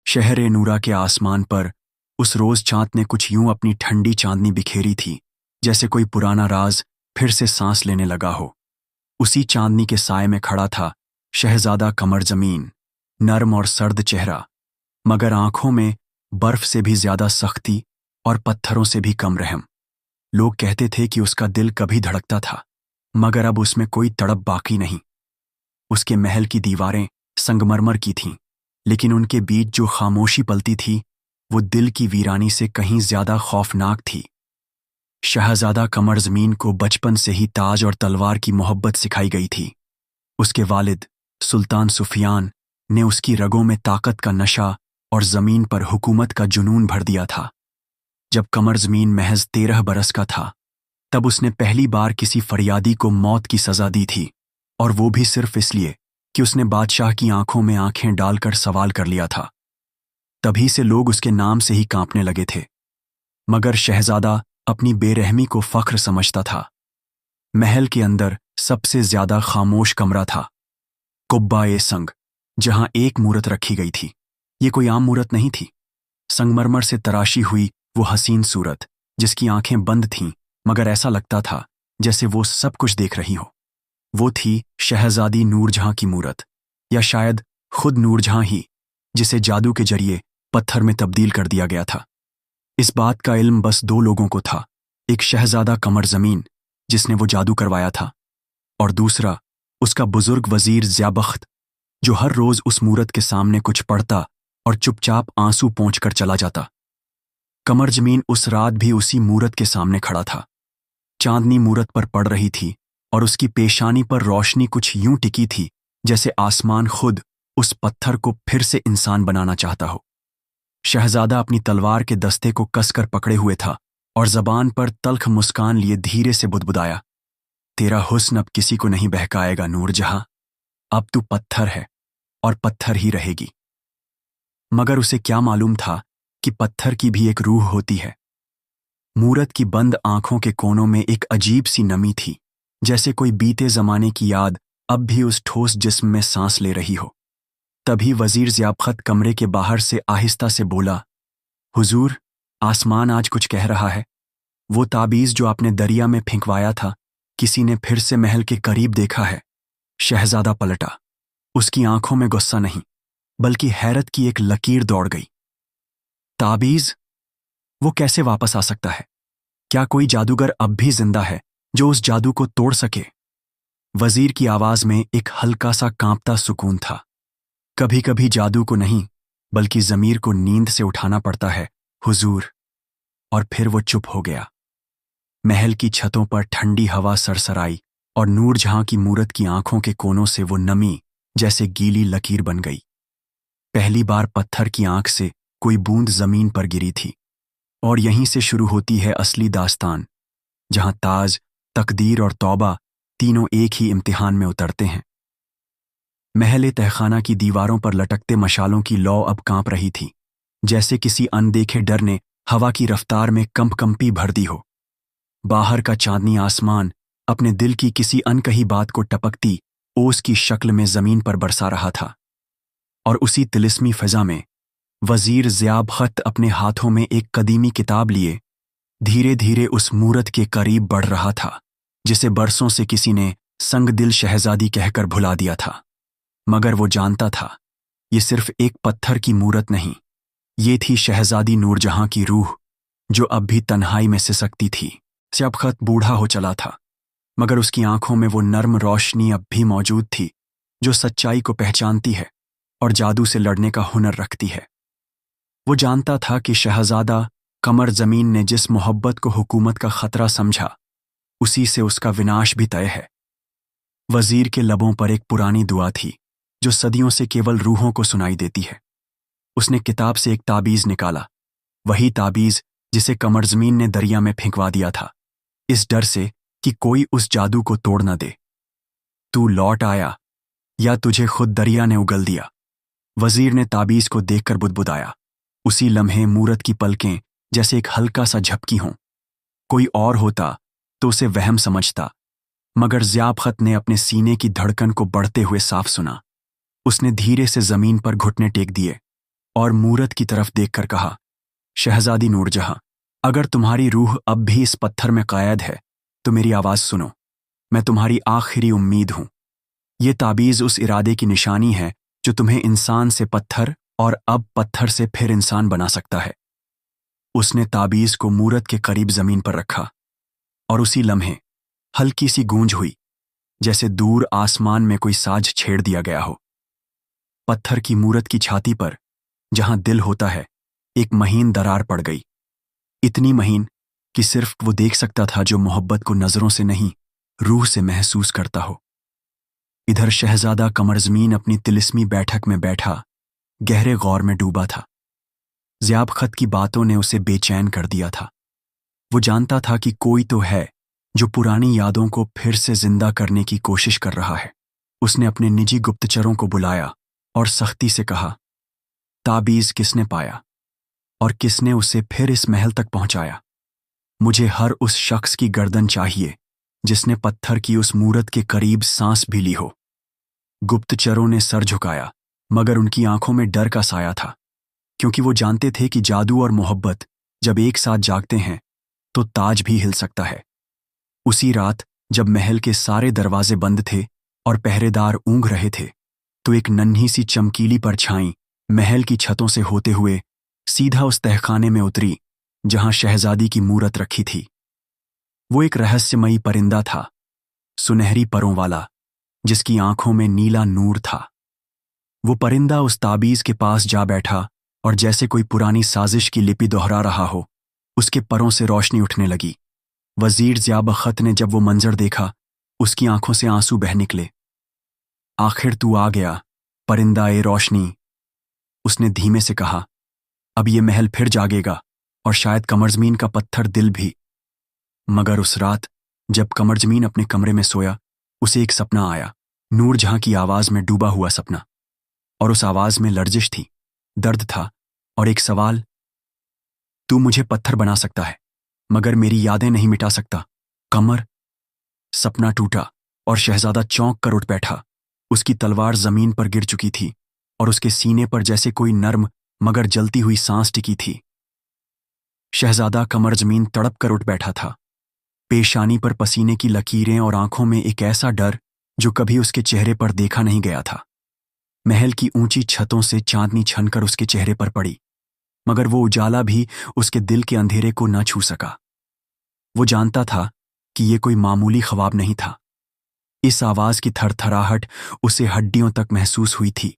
शहर ए नूरा के आसमान पर उस रोज चांद ने कुछ यूं अपनी ठंडी चांदनी बिखेरी थी, जैसे कोई पुराना राज फिर से सांस लेने लगा हो। उसी चांदनी के साए में खड़ा था शहजादा कमर जमीन, नर्म और सर्द चेहरा, मगर आंखों में बर्फ से भी ज्यादा सख्ती और पत्थरों से भी कम रहम। लोग कहते थे कि उसका दिल कभी धड़कता था, मगर अब उसमें कोई तड़प बाकी नहीं। उसके महल की दीवारें संगमरमर की थीं, लेकिन उनके बीच जो खामोशी पलती थी वो दिल की वीरानी से कहीं ज्यादा खौफनाक थी। शहजादा कमर जमीन को बचपन से ही ताज और तलवार की मोहब्बत सिखाई गई थी। उसके वालिद सुल्तान सुफियान ने उसकी रगों में ताकत का नशा और जमीन पर हुकूमत का जुनून भर दिया था। जब कमर जमीन महज 13 बरस का था, तब उसने पहली बार किसी फरियादी को मौत की सजा दी थी, और वो भी सिर्फ इसलिए कि उसने बादशाह की आंखों में आंखें डालकर सवाल कर लिया था। तभी से लोग उसके नाम से ही कांपने लगे थे। मगर शहजादा अपनी बेरहमी को फख्र समझता था। महल के अंदर सबसे ज्यादा खामोश कमरा था कुब्बा-ए-संग, जहां एक मूरत रखी गई थी। ये कोई आम मूरत नहीं थी। संगमरमर से तराशी हुई वो हसीन सूरत, जिसकी आंखें बंद थीं, मगर ऐसा लगता था जैसे वो सब कुछ देख रही हो। वो थी शहजादी नूरजहां की मूरत, या शायद खुद नूरजहां ही, जिसे जादू के जरिए पत्थर में तब्दील कर दिया गया था। इस बात का इल्म बस 2 लोगों को था, एक शहजादा कमर जमीन जिसने वो जादू करवाया था, और दूसरा उसका बुजुर्ग वजीर ज़ियाबख्त, जो हर रोज उस मूरत के सामने कुछ पढ़ता और चुपचाप आंसू पोंछकर चला जाता। कमर जमीन उस रात भी उसी मूरत के सामने खड़ा था। चांदनी मूरत पर पड़ रही थी और उसकी पेशानी पर रोशनी कुछ यूं टिकी थी जैसे आसमान खुद उस पत्थर को फिर से इंसान बनाना चाहता हो। शहजादा अपनी तलवार के दस्ते को कसकर पकड़े हुए था और जबान पर तल्ख मुस्कान लिए धीरे से बुदबुदाया, तेरा हुस्न अब किसी को नहीं बहकाएगा नूरजहां, अब तू पत्थर है और पत्थर ही रहेगी। मगर उसे क्या मालूम था कि पत्थर की भी एक रूह होती है। मूरत की बंद आंखों के कोनों में एक अजीब सी नमी थी, जैसे कोई बीते जमाने की याद अब भी उस ठोस जिस्म में सांस ले रही हो। तभी वजीर ज़ियाबख्त कमरे के बाहर से आहिस्ता से बोला, हुजूर, आसमान आज कुछ कह रहा है। वो ताबीज जो आपने दरिया में फेंकवाया था, किसी ने फिर से महल के करीब देखा है। शहजादा पलटा। उसकी आंखों में गुस्सा नहीं, बल्कि हैरत की एक लकीर दौड़ गई। ताबीज? वो कैसे वापस आ सकता है? क्या कोई जादूगर अब भी जिंदा है जो उस जादू को तोड़ सके? वजीर की आवाज में एक हल्का सा कांपता सुकून था। कभी कभी जादू को नहीं, बल्कि जमीर को नींद से उठाना पड़ता है हुजूर। और फिर वो चुप हो गया। महल की छतों पर ठंडी हवा सरसराई और नूरजहां की मूरत की आंखों के कोनों से वो नमी जैसे गीली लकीर बन गई। पहली बार पत्थर की आंख से कोई बूंद जमीन पर गिरी थी, और यहीं से शुरू होती है असली दास्तान, जहां ताज, तकदीर और तौबा तीनों एक ही इम्तिहान में उतरते हैं। महल तहखाना की दीवारों पर लटकते मशालों की लौ अब कांप रही थी, जैसे किसी अनदेखे डर ने हवा की रफ्तार में कंपकंपी भर दी हो। बाहर का चांदनी आसमान अपने दिल की किसी अनकही बात को टपकती ओस की शक्ल में जमीन पर बरसा रहा था। और उसी तिलिस्मी फिजा में वजीर ज़ियाबख्त अपने हाथों में एक कदीमी किताब लिए धीरे धीरे उस मूरत के करीब बढ़ रहा था, जिसे बरसों से किसी ने संगदिल शहजादी कहकर भुला दिया था। मगर वो जानता था, ये सिर्फ एक पत्थर की मूरत नहीं, ये थी शहजादी नूरजहां की रूह, जो अब भी तन्हाई में सिसकती थी। ज़ियाबख्त बूढ़ा हो चला था, मगर उसकी आंखों में वो नर्म रोशनी अब भी मौजूद थी, जो सच्चाई को पहचानती है और जादू से लड़ने का हुनर रखती है। वो जानता था कि शहजादा कमर जमीन ने जिस मोहब्बत को हुकूमत का खतरा समझा, उसी से उसका विनाश भी तय है। वजीर के लबों पर एक पुरानी दुआ थी, जो सदियों से केवल रूहों को सुनाई देती है। उसने किताब से एक ताबीज निकाला, वही ताबीज जिसे कमर जमीन ने दरिया में फेंकवा दिया था, इस डर से कि कोई उस जादू को तोड़ न दे। तू लौट आया या तुझे खुद दरिया ने उगल दिया? वजीर ने ताबीज को देखकर बुदबुदाया। उसी लम्हे मूरत की पलकें जैसे एक हल्का सा झपकी हों। कोई और होता तो उसे वहम समझता, मगर ज़ियाबख्त ने अपने सीने की धड़कन को बढ़ते हुए साफ सुना। उसने धीरे से जमीन पर घुटने टेक दिए और मूरत की तरफ देखकर कहा, शहजादी नूरजहां, अगर तुम्हारी रूह अब भी इस पत्थर में कैद है तो मेरी आवाज़ सुनो। मैं तुम्हारी आखिरी उम्मीद हूं। ये ताबीज़ उस इरादे की निशानी है जो तुम्हें इंसान से पत्थर और अब पत्थर से फिर इंसान बना सकता है। उसने ताबीज़ को मूरत के करीब जमीन पर रखा और उसी लम्हे हल्की सी गूंज हुई, जैसे दूर आसमान में कोई साज छेड़ दिया गया हो। पत्थर की मूरत की छाती पर, जहां दिल होता है, एक महीन दरार पड़ गई। इतनी महीन कि सिर्फ वो देख सकता था जो मोहब्बत को नजरों से नहीं, रूह से महसूस करता हो। इधर शहजादा कमरजमीन अपनी तिलिस्मी बैठक में बैठा गहरे गौर में डूबा था। ज़ियाब खत की बातों ने उसे बेचैन कर दिया था। वो जानता था कि कोई तो है जो पुरानी यादों को फिर से जिंदा करने की कोशिश कर रहा है। उसने अपने निजी गुप्तचरों को बुलाया और सख्ती से कहा, ताबीज़ किसने पाया और किसने उसे फिर इस महल तक पहुंचाया? मुझे हर उस शख्स की गर्दन चाहिए जिसने पत्थर की उस मूरत के करीब सांस भी ली हो। गुप्तचरों ने सर झुकाया, मगर उनकी आंखों में डर का साया था, क्योंकि वो जानते थे कि जादू और मोहब्बत जब एक साथ जागते हैं तो ताज भी हिल सकता है। उसी रात जब महल के सारे दरवाजे बंद थे और पहरेदार ऊँघ रहे थे, तो एक नन्ही सी चमकीली परछाई महल की छतों से होते हुए सीधा उस तहखाने में उतरी जहां शहजादी की मूरत रखी थी। वो एक रहस्यमयी परिंदा था, सुनहरी परों वाला, जिसकी आंखों में नीला नूर था। वो परिंदा उस ताबीज़ के पास जा बैठा और जैसे कोई पुरानी साजिश की लिपि दोहरा रहा हो, उसके परों से रोशनी उठने लगी। वजीर ज़ियाब खत ने जब वो मंजर देखा, उसकी आंखों से आंसू बह निकले। आखिर तू आ गया, परिंदा ए रोशनी, उसने धीमे से कहा। अब ये महल फिर जागेगा और शायद कमरजमीन का पत्थर दिल भी। मगर उस रात जब कमरजमीन अपने कमरे में सोया, उसे एक सपना आया, नूरजहां की आवाज में डूबा हुआ सपना। और उस आवाज में लर्जिश थी, दर्द था और एक सवाल, तू मुझे पत्थर बना सकता है मगर मेरी यादें नहीं मिटा सकता, कमर। सपना टूटा और शहजादा चौंक कर उठ बैठा। उसकी तलवार जमीन पर गिर चुकी थी और उसके सीने पर जैसे कोई नर्म मगर जलती हुई सांस टिकी थी। शहजादा कमर जमीन तड़प कर उठ बैठा था, पेशानी पर पसीने की लकीरें और आंखों में एक ऐसा डर जो कभी उसके चेहरे पर देखा नहीं गया था। महल की ऊंची छतों से चांदनी छनकर उसके चेहरे पर पड़ी, मगर वो उजाला भी उसके दिल के अंधेरे को न छू सका। वो जानता था कि ये कोई मामूली ख्वाब नहीं था। इस आवाज की थरथराहट उसे हड्डियों तक महसूस हुई थी,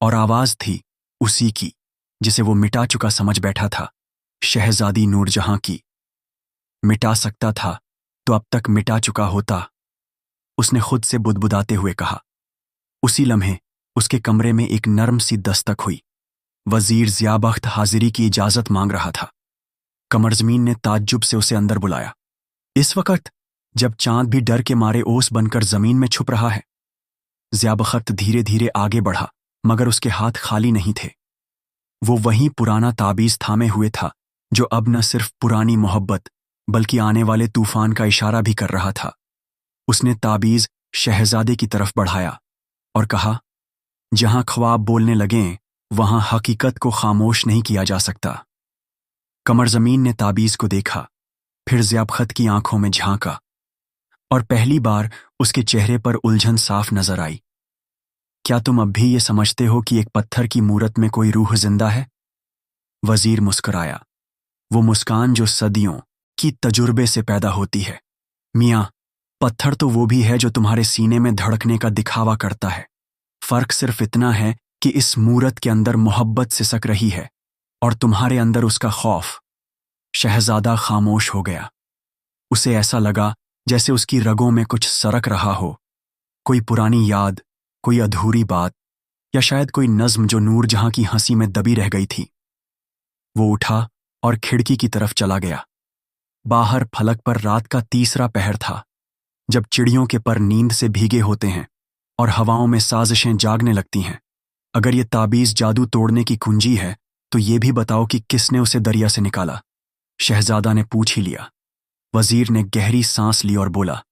और आवाज थी उसी की जिसे वो मिटा चुका समझ बैठा था, शहजादी नूरजहां की। मिटा सकता था तो अब तक मिटा चुका होता, उसने खुद से बुदबुदाते हुए कहा। उसी लम्हे उसके कमरे में एक नर्म सी दस्तक हुई। वजीर ज़ियाबख्त हाजिरी की इजाजत मांग रहा था। कमरजमीन ने ताज्जुब से उसे अंदर बुलाया। इस वक्त जब चांद भी डर के मारे ओस बनकर जमीन में छुप रहा है। ज़ियाबख्त धीरे धीरे आगे बढ़ा, मगर उसके हाथ खाली नहीं थे। वो वहीं पुराना ताबीज थामे हुए था जो अब न सिर्फ पुरानी मोहब्बत बल्कि आने वाले तूफान का इशारा भी कर रहा था। उसने ताबीज शहजादे की तरफ बढ़ाया और कहा, जहां ख्वाब बोलने लगें वहां हकीकत को खामोश नहीं किया जा सकता। कमर जमीन ने ताबीज को देखा, फिर ज़ियाबख्त की आंखों में झांका, और पहली बार उसके चेहरे पर उलझन साफ नजर आई। क्या तुम अब भी ये समझते हो कि एक पत्थर की मूरत में कोई रूह जिंदा है? वजीर मुस्कुराया, वो मुस्कान जो सदियों की तजुर्बे से पैदा होती है। मियाँ, पत्थर तो वो भी है जो तुम्हारे सीने में धड़कने का दिखावा करता है। फर्क सिर्फ इतना है कि इस मूरत के अंदर मोहब्बत सिसक रही है और तुम्हारे अंदर उसका खौफ। शहजादा खामोश हो गया। उसे ऐसा लगा जैसे उसकी रगों में कुछ सरक रहा हो, कोई पुरानी याद, कोई अधूरी बात, या शायद कोई नज्म जो नूरजहां की हंसी में दबी रह गई थी। वो उठा और खिड़की की तरफ चला गया। बाहर फलक पर रात का तीसरा पहर था, जब चिड़ियों के पर नींद से भीगे होते हैं और हवाओं में साजिशें जागने लगती हैं। अगर ये ताबीज जादू तोड़ने की कुंजी है तो ये भी बताओ कि किसने उसे दरिया से निकाला? शहजादा ने पूछ ही लिया। वजीर ने गहरी सांस ली और बोला,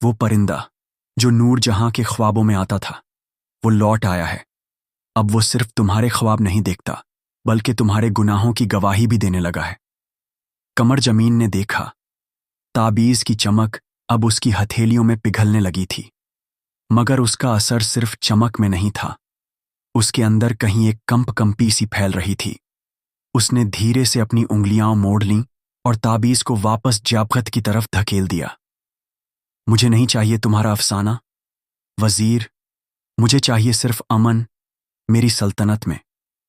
वो परिंदा जो नूरजहां के ख्वाबों में आता था, वो लौट आया है। अब वो सिर्फ तुम्हारे ख्वाब नहीं देखता बल्कि तुम्हारे गुनाहों की गवाही भी देने लगा है। कमर जमीन ने देखा, ताबीज की चमक अब उसकी हथेलियों में पिघलने लगी थी, मगर उसका असर सिर्फ चमक में नहीं था। उसके अंदर कहीं एक कंपी सी फैल रही थी। उसने धीरे से अपनी उंगलियां मोड़ लीं और ताबीज को वापस जाबगत की तरफ धकेल दिया। मुझे नहीं चाहिए तुम्हारा अफसाना, वजीर। मुझे चाहिए सिर्फ अमन, मेरी सल्तनत में,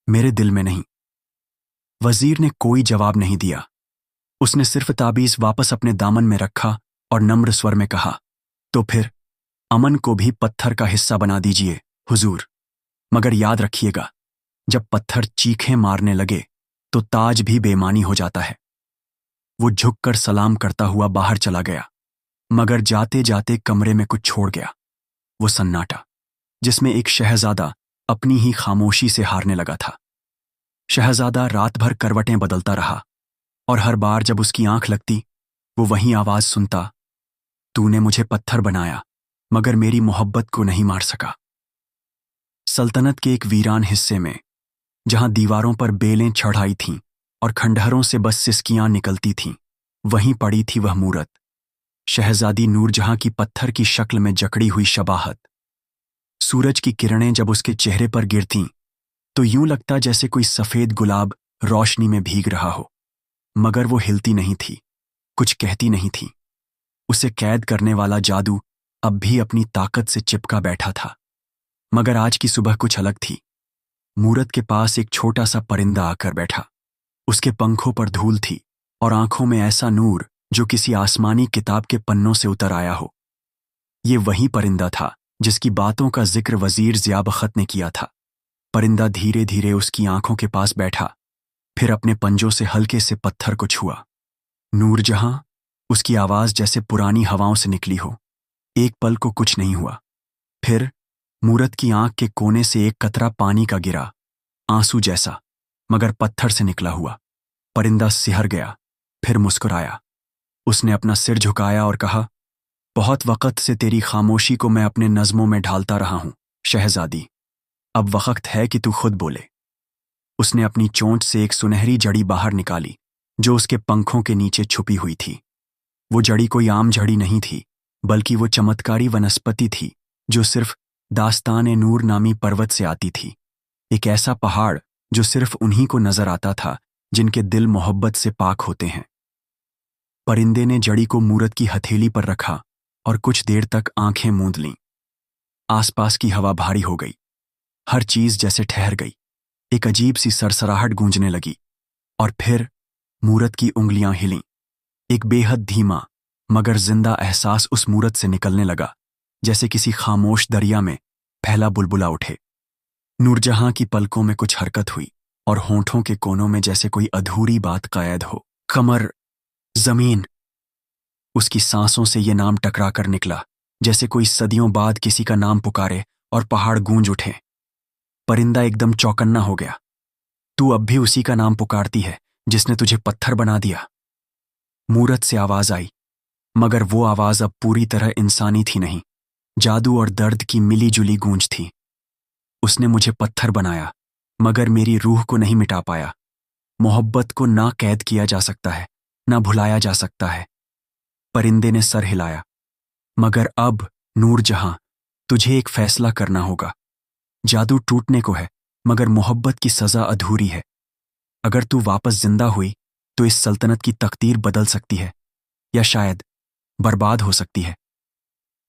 मेरे दिल में नहीं। वजीर ने कोई जवाब नहीं दिया। उसने सिर्फ ताबीज वापस अपने दामन में रखा और नम्र स्वर में कहा, तो फिर अमन को भी पत्थर का हिस्सा बना दीजिए हुजूर। मगर याद रखिएगा, जब पत्थर चीखें मारने लगे तो ताज भी बेमानी हो जाता है। वो झुककर सलाम करता हुआ बाहर चला गया, मगर जाते जाते कमरे में कुछ छोड़ गया। वो सन्नाटा, जिसमें एक शहजादा अपनी ही खामोशी से हारने लगा था। शहजादा रात भर करवटें बदलता रहा और हर बार जब उसकी आंख लगती, वो वही आवाज सुनता, तूने मुझे पत्थर बनाया मगर मेरी मोहब्बत को नहीं मार सका। सल्तनत के एक वीरान हिस्से में, जहां दीवारों पर बेलें चढ़ाई थीं और खंडहरों से बस सिसकियां निकलती थीं, वहीं पड़ी थी वह मूरत, शहजादी नूरजहां की पत्थर की शक्ल में जकड़ी हुई शबाहत। सूरज की किरणें जब उसके चेहरे पर गिरतीं तो यूं लगता जैसे कोई सफेद गुलाब रोशनी में भीग रहा हो, मगर वो हिलती नहीं थी, कुछ कहती नहीं थी। उसे कैद करने वाला जादू अब भी अपनी ताकत से चिपका बैठा था। मगर आज की सुबह कुछ अलग थी। मूरत के पास एक छोटा सा परिंदा आकर बैठा। उसके पंखों पर धूल थी और आंखों में ऐसा नूर जो किसी आसमानी किताब के पन्नों से उतर आया हो। ये वही परिंदा था जिसकी बातों का जिक्र वजीर ज़िया-बख़त ने किया था। परिंदा धीरे धीरे उसकी आंखों के पास बैठा, फिर अपने पंजों से हल्के से पत्थर को छुआ। नूरजहां, उसकी आवाज जैसे पुरानी हवाओं से निकली हो। एक पल को कुछ नहीं हुआ। फिर मूरत की आंख के कोने से एक कतरा पानी का गिरा, आंसू जैसा, मगर पत्थर से निकला हुआ। परिंदा सिहर गया, फिर मुस्कुराया। उसने अपना सिर झुकाया और कहा, बहुत वक्त से तेरी खामोशी को मैं अपने नज़्मों में ढालता रहा हूं शहजादी। अब वक्त है कि तू खुद बोले। उसने अपनी चोंच से एक सुनहरी जड़ी बाहर निकाली जो उसके पंखों के नीचे छुपी हुई थी। वो जड़ी कोई आम जड़ी नहीं थी, बल्कि वो चमत्कारी वनस्पति थी जो सिर्फ दास्तान नूर नामी पर्वत से आती थी। एक ऐसा पहाड़ जो सिर्फ उन्हीं को नजर आता था जिनके दिल मोहब्बत से पाक होते हैं। परिंदे ने जड़ी को मूरत की हथेली पर रखा और कुछ देर तक आंखें मूंद लीं। आसपास की हवा भारी हो गई, हर चीज जैसे ठहर गई। एक अजीब सी सरसराहट गूंजने लगी और फिर मूरत की उंगलियां हिलीं। एक बेहद धीमा मगर जिंदा एहसास उस मूरत से निकलने लगा, जैसे किसी खामोश दरिया में पहला बुलबुला उठे। नूरजहां की पलकों में कुछ हरकत हुई और होंठों के कोनों में जैसे कोई अधूरी बात कैद हो। कमर, जमीन। उसकी सांसों से ये नाम टकरा कर निकला, जैसे कोई सदियों बाद किसी का नाम पुकारे और पहाड़ गूंज उठे। परिंदा एकदम चौकन्ना हो गया। तू अब भी उसी का नाम पुकारती है जिसने तुझे पत्थर बना दिया। मूरत से आवाज आई, मगर वो आवाज अब पूरी तरह इंसानी थी नहीं, जादू और दर्द की मिली जुली गूंज थी। उसने मुझे पत्थर बनाया, मगर मेरी रूह को नहीं मिटा पाया। मोहब्बत को ना कैद किया जा सकता है, ना भुलाया जा सकता है। परिंदे ने सर हिलाया। मगर अब नूरजहां, तुझे एक फैसला करना होगा। जादू टूटने को है, मगर मोहब्बत की सजा अधूरी है। अगर तू वापस जिंदा हुई तो इस सल्तनत की तकदीर बदल सकती है, या शायद बर्बाद हो सकती है।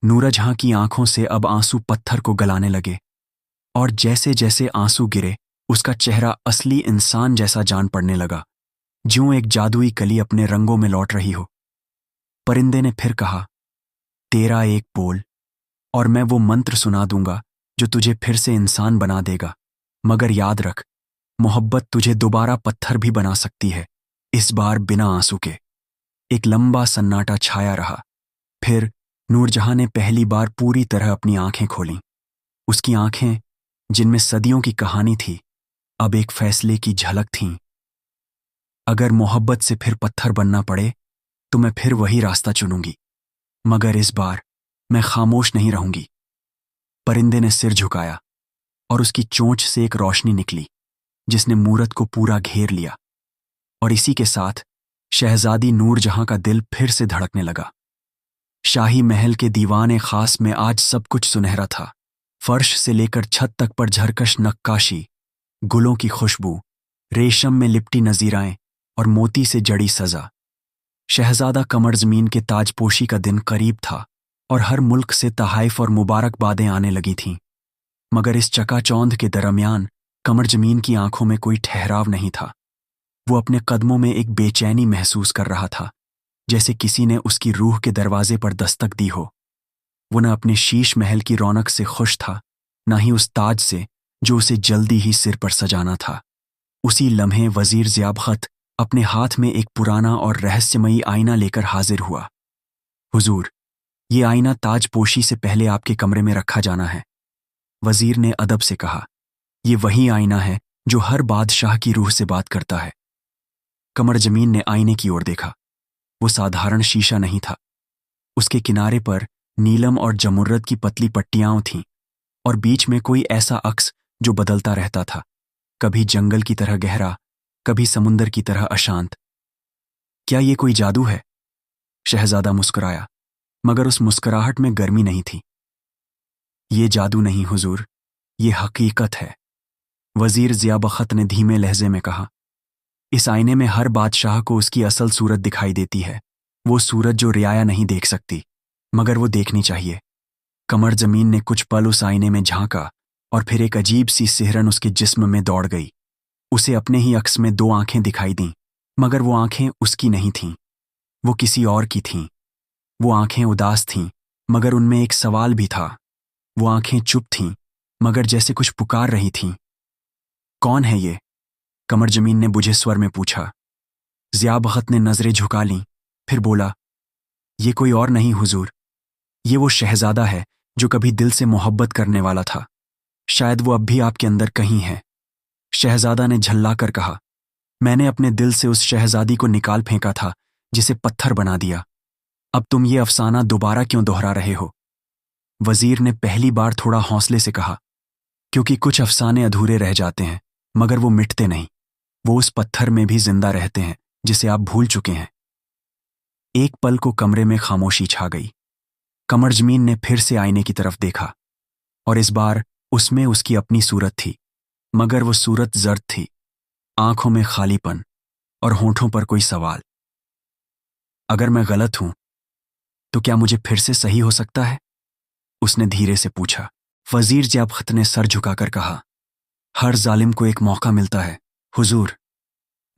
नूरजहां की आंखों से अब आंसू पत्थर को गलाने लगे, और जैसे जैसे आंसू गिरे उसका चेहरा असली इंसान जैसा जान पड़ने लगा, ज्यों एक जादुई कली अपने रंगों में लौट रही हो। परिंदे ने फिर कहा, तेरा एक बोल और मैं वो मंत्र सुना दूंगा जो तुझे फिर से इंसान बना देगा। मगर याद रख, मोहब्बत तुझे दोबारा पत्थर भी बना सकती है, इस बार बिना आंसू के। एक लंबा सन्नाटा छाया रहा। फिर नूरजहां ने पहली बार पूरी तरह अपनी आंखें खोलीं। उसकी आंखें, जिनमें सदियों की कहानी थी, अब एक फैसले की झलक थीं। अगर मोहब्बत से फिर पत्थर बनना पड़े तो मैं फिर वही रास्ता चुनूंगी, मगर इस बार मैं खामोश नहीं रहूंगी। परिंदे ने सिर झुकाया और उसकी चोंच से एक रोशनी निकली। जिसने मूरत को पूरा घेर लिया। और इसी के साथ शहजादी नूरजहां का दिल फिर से धड़कने लगा। शाही महल के दीवाने खास में आज सब कुछ सुनहरा था। फर्श से लेकर छत तक पर झरकश नक्काशी, गुलों की खुशबू, रेशम में लिपटी नजीराएं और मोती से जड़ी सजा। शहजादा कमर जमीन के ताजपोशी का दिन करीब था और हर मुल्क से तहाइफ और मुबारकबादें आने लगी थीं। मगर इस चकाचौंध के दरमियान कमर जमीन की आंखों में कोई ठहराव नहीं था। वो अपने कदमों में एक बेचैनी महसूस कर रहा था, जैसे किसी ने उसकी रूह के दरवाजे पर दस्तक दी हो। वो न अपने शीश महल की रौनक से खुश था, न ही उस ताज से जो उसे जल्दी ही सिर पर सजाना था। उसी लम्हे वजीर ज़ियाबख़त अपने हाथ में एक पुराना और रहस्यमयी आईना लेकर हाजिर हुआ। हुजूर, ये आईना ताजपोशी से पहले आपके कमरे में रखा जाना है। वजीर ने अदब से कहा, ये वही आईना है जो हर बादशाह की रूह से बात करता है। कमर जमीन ने आईने की ओर देखा। वो साधारण शीशा नहीं था। उसके किनारे पर नीलम और जमुर्रद की पतली पट्टियां थीं और बीच में कोई ऐसा अक्स जो बदलता रहता था, कभी जंगल की तरह गहरा, कभी समुंदर की तरह अशांत। क्या ये कोई जादू है? शहजादा मुस्कुराया, मगर उस मुस्कुराहट में गर्मी नहीं थी। ये जादू नहीं हुजूर, ये हकीकत है, वजीर ज़ियाबख़त ने धीमे लहजे में कहा। इस आईने में हर बादशाह को उसकी असल सूरत दिखाई देती है, वो सूरत जो रियाया नहीं देख सकती, मगर वो देखनी चाहिए। कमर जमीन ने कुछ पल उस आईने में झांका और फिर एक अजीब सी सिहरन उसके जिस्म में दौड़ गई। उसे अपने ही अक्स में दो आंखें दिखाई दीं, मगर वो आंखें उसकी नहीं थीं, वो किसी और की थीं। वो आंखें उदास थीं, मगर उनमें एक सवाल भी था। वो आंखें चुप थीं, मगर जैसे कुछ पुकार रही थीं। कौन है ये? कमर जमीन ने बुझे स्वर में पूछा। ज़ियाबख़त ने नजरें झुका लीं, फिर बोला, ये कोई और नहीं हुजूर, ये वो शहजादा है जो कभी दिल से मोहब्बत करने वाला था। शायद वो अब भी आपके अंदर कहीं है। शहजादा ने झल्लाकर कहा, मैंने अपने दिल से उस शहजादी को निकाल फेंका था जिसे पत्थर बना दिया। अब तुम ये अफसाना दोबारा क्यों दोहरा रहे हो? वजीर ने पहली बार थोड़ा हौसले से कहा, क्योंकि कुछ अफसाने अधूरे रह जाते हैं, मगर वो मिटते नहीं। वो उस पत्थर में भी जिंदा रहते हैं जिसे आप भूल चुके हैं। एक पल को कमरे में खामोशी छा गई। कमर जमीन ने फिर से आईने की तरफ देखा और इस बार उसमें उसकी अपनी सूरत थी, मगर वो सूरत जर्द थी, आंखों में खालीपन और होंठों पर कोई सवाल। अगर मैं गलत हूं तो क्या मुझे फिर से सही हो सकता है? उसने धीरे से पूछा। वजीर ज़ियाबख़त ने सर झुकाकर कहा, हर जालिम को एक मौका मिलता है हुजूर,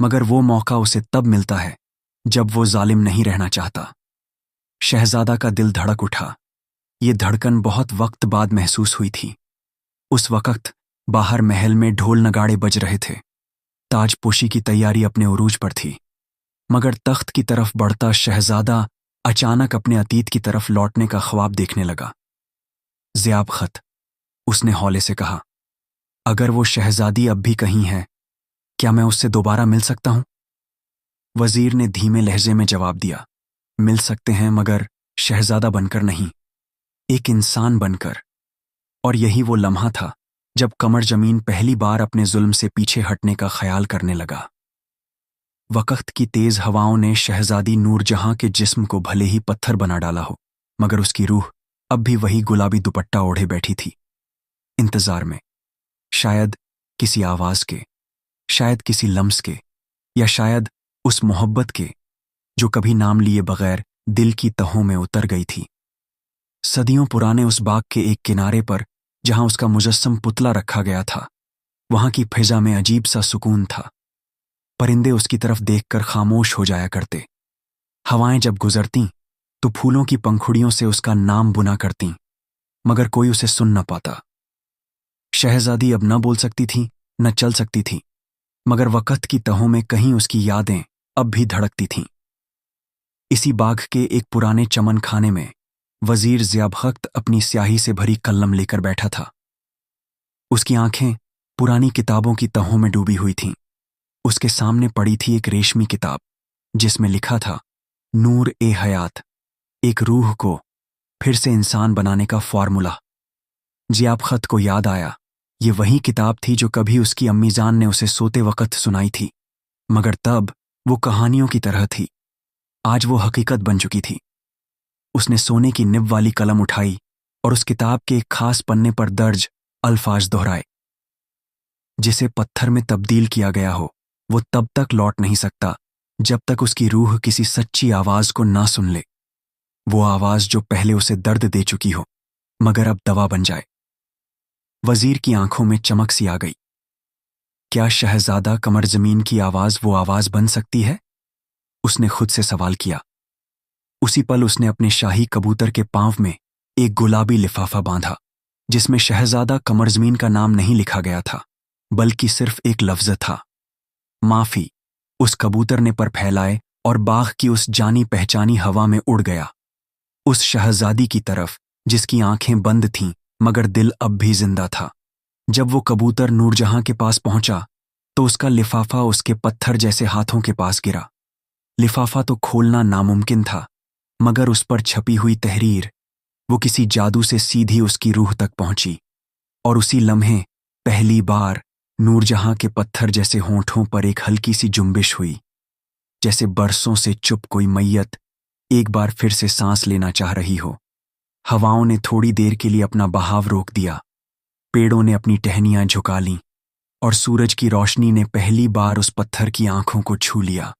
मगर वो मौका उसे तब मिलता है जब वो जालिम नहीं रहना चाहता। शहजादा का दिल धड़क उठा। ये धड़कन बहुत वक्त बाद महसूस हुई थी। उस वक्त बाहर महल में ढोल नगाड़े बज रहे थे। ताजपोशी की तैयारी अपने उरूज पर थी, मगर तख्त की तरफ बढ़ता शहजादा अचानक अपने अतीत की तरफ लौटने का ख्वाब देखने लगा। ज़ियाबख़त, उसने हौले से कहा, अगर वो शहजादी अब भी कहीं है, क्या मैं उससे दोबारा मिल सकता हूं? वजीर ने धीमे लहजे में जवाब दिया, मिल सकते हैं, मगर शहजादा बनकर नहीं, एक इंसान बनकर। और यही वो लम्हा था जब कमर जमीन पहली बार अपने जुल्म से पीछे हटने का ख्याल करने लगा। वक्त की तेज हवाओं ने शहजादी नूरजहां के जिस्म को भले ही पत्थर बना डाला हो, मगर उसकी रूह अब भी वही गुलाबी दुपट्टा ओढ़े बैठी थी, इंतजार में, शायद किसी आवाज के, शायद किसी लम्स के, या शायद उस मोहब्बत के जो कभी नाम लिए बगैर दिल की तहों में उतर गई थी। सदियों पुराने उस बाग के एक किनारे पर जहां उसका मुजस्सम पुतला रखा गया था, वहां की फिजा में अजीब सा सुकून था। परिंदे उसकी तरफ देखकर खामोश हो जाया करते। हवाएं जब गुजरतीं तो फूलों की पंखुड़ियों से उसका नाम बुना करतीं, मगर कोई उसे सुन न पाता। शहजादी अब न बोल सकती थी, न चल सकती थी, मगर वक़्त की तहों में कहीं उसकी यादें अब भी धड़कती थीं। इसी बाग के एक पुराने चमन खाने में वजीर ज़ियाबख़त अपनी स्याही से भरी कलम लेकर बैठा था। उसकी आंखें पुरानी किताबों की तहों में डूबी हुई थीं। उसके सामने पड़ी थी एक रेशमी किताब जिसमें लिखा था, नूर ए हयात, एक रूह को फिर से इंसान बनाने का फॉर्मूला। ज़ियाबख़त को याद आया ये वही किताब थी जो कभी उसकी अम्मीजान ने उसे सोते वक्त सुनाई थी, मगर तब वो कहानियों की तरह थी। आज वो हकीकत बन चुकी थी। उसने सोने की निब वाली कलम उठाई और उस किताब के एक खास पन्ने पर दर्ज अल्फाज दोहराए। जिसे पत्थर में तब्दील किया गया हो, वो तब तक लौट नहीं सकता जब तक उसकी रूह किसी सच्ची आवाज को ना सुन ले। वो आवाज जो पहले उसे दर्द दे चुकी हो, मगर अब दवा बन जाए। वजीर की आंखों में चमक सी आ गई। क्या शहजादा कमर जमीन की आवाज वो आवाज बन सकती है? उसने खुद से सवाल किया। उसी पल उसने अपने शाही कबूतर के पांव में एक गुलाबी लिफाफा बांधा, जिसमें शहजादा कमर जमीन का नाम नहीं लिखा गया था, बल्कि सिर्फ एक लफ्ज था, माफी। उस कबूतर ने पर फैलाए और बाग की उस जानी पहचानी हवा में उड़ गया, उस शहजादी की तरफ जिसकी आंखें बंद थीं मगर दिल अब भी जिंदा था। जब वो कबूतर नूरजहां के पास पहुंचा तो उसका लिफाफा उसके पत्थर जैसे हाथों के पास गिरा। लिफाफा तो खोलना नामुमकिन था, मगर उस पर छपी हुई तहरीर, वो किसी जादू से सीधी उसकी रूह तक पहुंची। और उसी लम्हे पहली बार नूरजहां के पत्थर जैसे होंठों पर एक हल्की सी जुम्बिश हुई, जैसे बरसों से चुप कोई मैयत एक बार फिर से सांस लेना चाह रही हो। हवाओं ने थोड़ी देर के लिए अपना बहाव रोक दिया, पेड़ों ने अपनी टहनियां झुका लीं और सूरज की रोशनी ने पहली बार उस पत्थर की आंखों को छू लिया।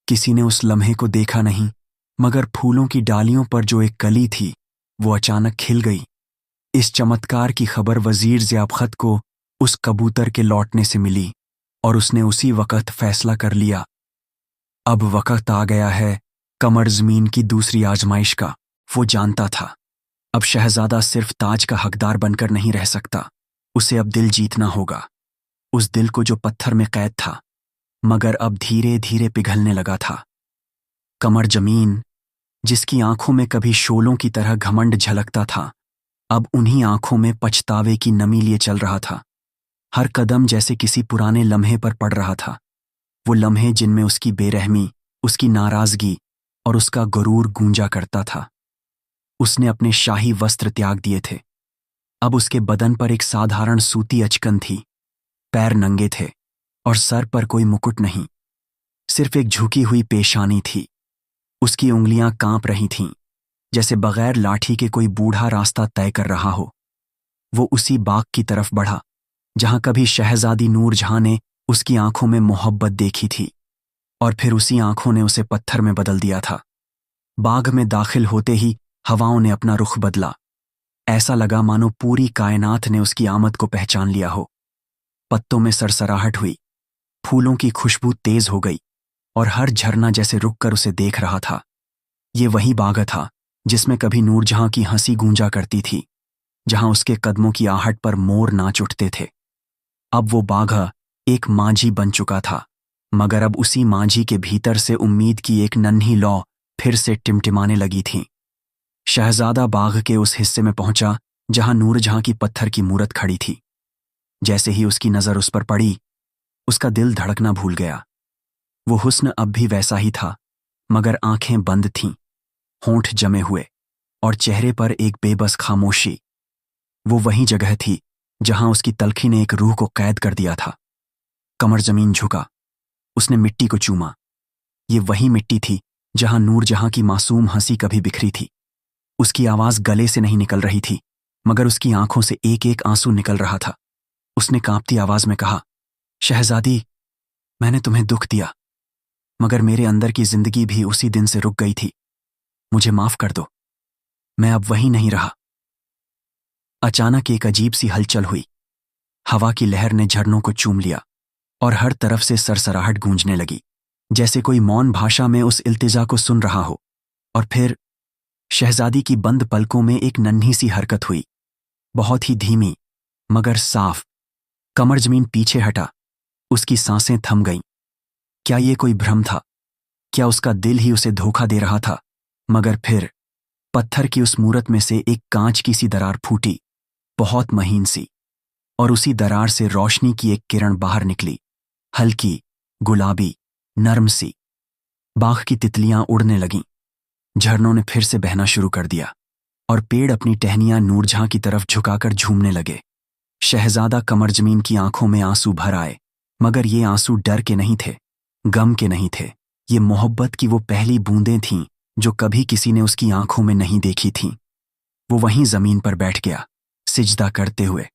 किसी ने उस लम्हे को देखा नहीं, मगर फूलों की डालियों पर जो एक कली थी वो अचानक खिल गई। इस चमत्कार की खबर वजीर ज़ियाबख़त को उस कबूतर के लौटने से मिली और उसने उसी वक्त फैसला कर लिया, अब वक्त आ गया है कमर ज़मीन की दूसरी आजमाइश का। वो जानता था अब शहजादा सिर्फ ताज का हकदार बनकर नहीं रह सकता, उसे अब दिल जीतना होगा। उस दिल को जो पत्थर में कैद था मगर अब धीरे धीरे पिघलने लगा था। कमर जमीन, जिसकी आंखों में कभी शोलों की तरह घमंड झलकता था, अब उन्हीं आंखों में पछतावे की नमी लिए चल रहा था। हर कदम जैसे किसी पुराने लम्हे पर पड़ रहा था, वो लम्हे जिनमें उसकी बेरहमी, उसकी नाराजगी और उसका गुरूर गूंजा करता था। उसने अपने शाही वस्त्र त्याग दिए थे। अब उसके बदन पर एक साधारण सूती अचकन थी, पैर नंगे थे और सर पर कोई मुकुट नहीं, सिर्फ एक झुकी हुई पेशानी थी। उसकी उंगलियां कांप रही थीं, जैसे बगैर लाठी के कोई बूढ़ा रास्ता तय कर रहा हो। वो उसी बाग की तरफ बढ़ा जहां कभी शहजादी नूरजहां ने उसकी आंखों में मोहब्बत देखी थी, और फिर उसी आंखों ने उसे पत्थर में बदल दिया था। बाग में दाखिल होते ही हवाओं ने अपना रुख बदला। ऐसा लगा मानो पूरी कायनात ने उसकी आमद को पहचान लिया हो। पत्तों में सरसराहट हुई, फूलों की खुशबू तेज हो गई और हर झरना जैसे रुककर उसे देख रहा था। ये वही बाग था जिसमें कभी नूरजहां की हंसी गूंजा करती थी, जहां उसके कदमों की आहट पर मोर नाच उठते थे। अब वो बाघ एक मांझी बन चुका था, मगर अब उसी मांझी के भीतर से उम्मीद की एक नन्ही लौ फिर से टिमटिमाने लगी थी। शहजादा बाग के उस हिस्से में पहुंचा जहां नूरजहां की पत्थर की मूरत खड़ी थी। जैसे ही उसकी नजर उस पर पड़ी, उसका दिल धड़कना भूल गया। वो हुस्न अब भी वैसा ही था, मगर आंखें बंद थीं, होंठ जमे हुए और चेहरे पर एक बेबस खामोशी। वो वही जगह थी जहां उसकी तलखी ने एक रूह को कैद कर दिया था। कमर जमीन झुका, उसने मिट्टी को चूमा। ये वही मिट्टी थी जहां नूरजहां की मासूम हंसी कभी बिखरी थी। उसकी आवाज गले से नहीं निकल रही थी, मगर उसकी आंखों से एक एक आंसू निकल रहा था। उसने कांपती आवाज में कहा, शहजादी, मैंने तुम्हें दुख दिया, मगर मेरे अंदर की जिंदगी भी उसी दिन से रुक गई थी। मुझे माफ कर दो, मैं अब वही नहीं रहा। अचानक एक अजीब सी हलचल हुई। हवा की लहर ने झरनों को चूम लिया और हर तरफ से सरसराहट गूंजने लगी, जैसे कोई मौन भाषा में उस इल्तिजा को सुन रहा हो। और फिर शहजादी की बंद पलकों में एक नन्ही सी हरकत हुई, बहुत ही धीमी मगर साफ। कमर जमीन पीछे हटा, उसकी सांसें थम गईं। क्या ये कोई भ्रम था? क्या उसका दिल ही उसे धोखा दे रहा था? मगर फिर पत्थर की उस मूरत में से एक कांच की सी दरार फूटी, बहुत महीन सी, और उसी दरार से रोशनी की एक किरण बाहर निकली, हल्की, गुलाबी, नर्म सी। बाग की तितलियां उड़ने लगीं, झरनों ने फिर से बहना शुरू कर दिया और पेड़ अपनी टहनियां नूरजहां की तरफ झुकाकर झूमने लगे। शहजादा कमरजमीन की आंखों में आंसू भर आए, मगर ये आंसू डर के नहीं थे, गम के नहीं थे। ये मोहब्बत की वो पहली बूंदें थीं जो कभी किसी ने उसकी आंखों में नहीं देखी थीं। वो वहीं जमीन पर बैठ गया, सिजदा करते हुए।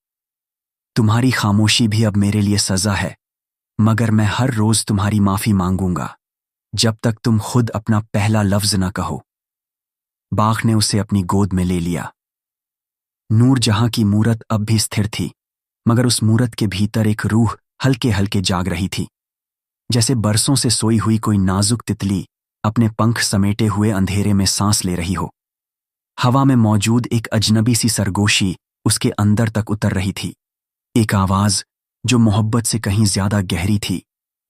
तुम्हारी खामोशी भी अब मेरे लिए सजा है, मगर मैं हर रोज तुम्हारी माफी मांगूंगा जब तक तुम खुद अपना पहला लफ्ज न कहो। बाघ ने उसे अपनी गोद में ले लिया। नूरजहां की मूरत अब भी स्थिर थी, मगर उस मूरत के भीतर एक रूह हल्के हल्के जाग रही थी, जैसे बरसों से सोई हुई कोई नाजुक तितली अपने पंख समेटे हुए अंधेरे में सांस ले रही हो। हवा में मौजूद एक अजनबी सी सरगोशी उसके अंदर तक उतर रही थी, एक आवाज जो मोहब्बत से कहीं ज्यादा गहरी थी,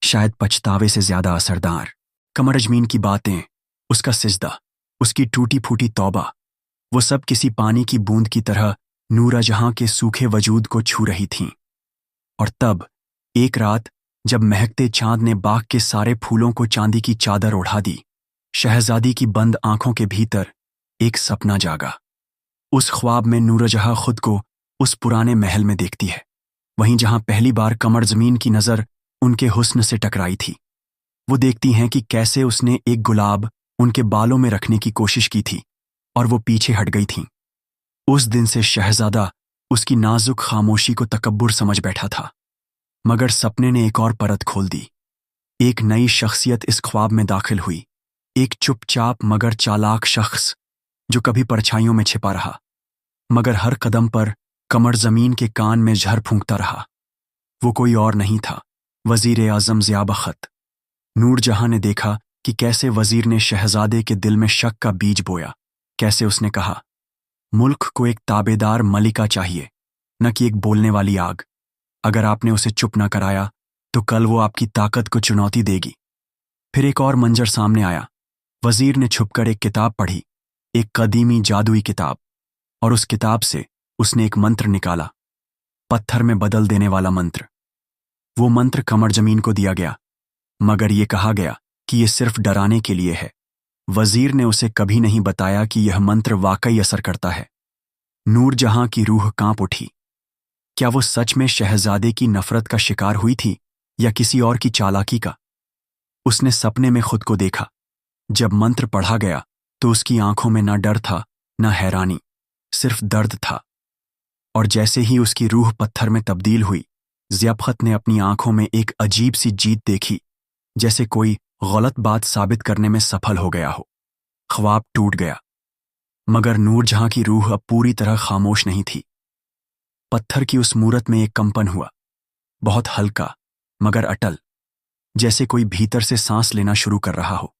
शायद पछतावे से ज्यादा असरदार। कमरजमीन की बातें, उसका सिजदा, उसकी टूटी फूटी तौबा, वो सब किसी पानी की बूंद की तरह नूरजहां के सूखे वजूद को छू रही थीं। और तब एक रात जब महकते चांद ने बाग के सारे फूलों को चांदी की चादर ओढ़ा दी, शहजादी की बंद आंखों के भीतर एक सपना जागा। उस ख्वाब में नूरजहां खुद को उस पुराने महल में देखती है, वहीं जहां पहली बार कमरजमीन की नजर उनके हुस्न से टकराई थी। वो देखती हैं कि कैसे उसने एक गुलाब उनके बालों में रखने की कोशिश की थी और वो पीछे हट गई थीं। उस दिन से शहजादा उसकी नाजुक खामोशी को तकब्बुर समझ बैठा था, मगर सपने ने एक और परत खोल दी। एक नई शख्सियत इस ख्वाब में दाखिल हुई, एक चुपचाप मगर चालाक शख्स जो कभी परछाइयों में छिपा रहा, मगर हर कदम पर कमर जमीन के कान में झर फूंकता रहा। वो कोई और नहीं था, वजीर आजम ज़िया बख्त। नूरजहां ने देखा कि कैसे वजीर ने शहजादे के दिल में शक का बीज बोया, कैसे उसने कहा, मुल्क को एक ताबेदार मलिका चाहिए, न कि एक बोलने वाली आग। अगर आपने उसे चुप न कराया तो कल वो आपकी ताकत को चुनौती देगी। फिर एक और मंजर सामने आया। वजीर ने छुपकर एक किताब पढ़ी, एक कदीमी जादुई किताब, और उस किताब से उसने एक मंत्र निकाला, पत्थर में बदल देने वाला मंत्र। वो मंत्र कमर जमीन को दिया गया, मगर ये कहा गया कि ये सिर्फ डराने के लिए है। वजीर ने उसे कभी नहीं बताया कि यह मंत्र वाकई असर करता है। नूरजहां की रूह कांप उठी। क्या वो सच में शहजादे की नफरत का शिकार हुई थी या किसी और की चालाकी का? उसने सपने में खुद को देखा। जब मंत्र पढ़ा गया तो उसकी आंखों में ना डर था, ना हैरानी, सिर्फ दर्द था। और जैसे ही उसकी रूह पत्थर में तब्दील हुई, ज़ियाबख्त ने अपनी आंखों में एक अजीब सी जीत देखी, जैसे कोई गलत बात साबित करने में सफल हो गया हो। ख्वाब टूट गया, मगर नूरजहां की रूह अब पूरी तरह खामोश नहीं थी। पत्थर की उस मूरत में एक कंपन हुआ, बहुत हल्का मगर अटल, जैसे कोई भीतर से सांस लेना शुरू कर रहा हो।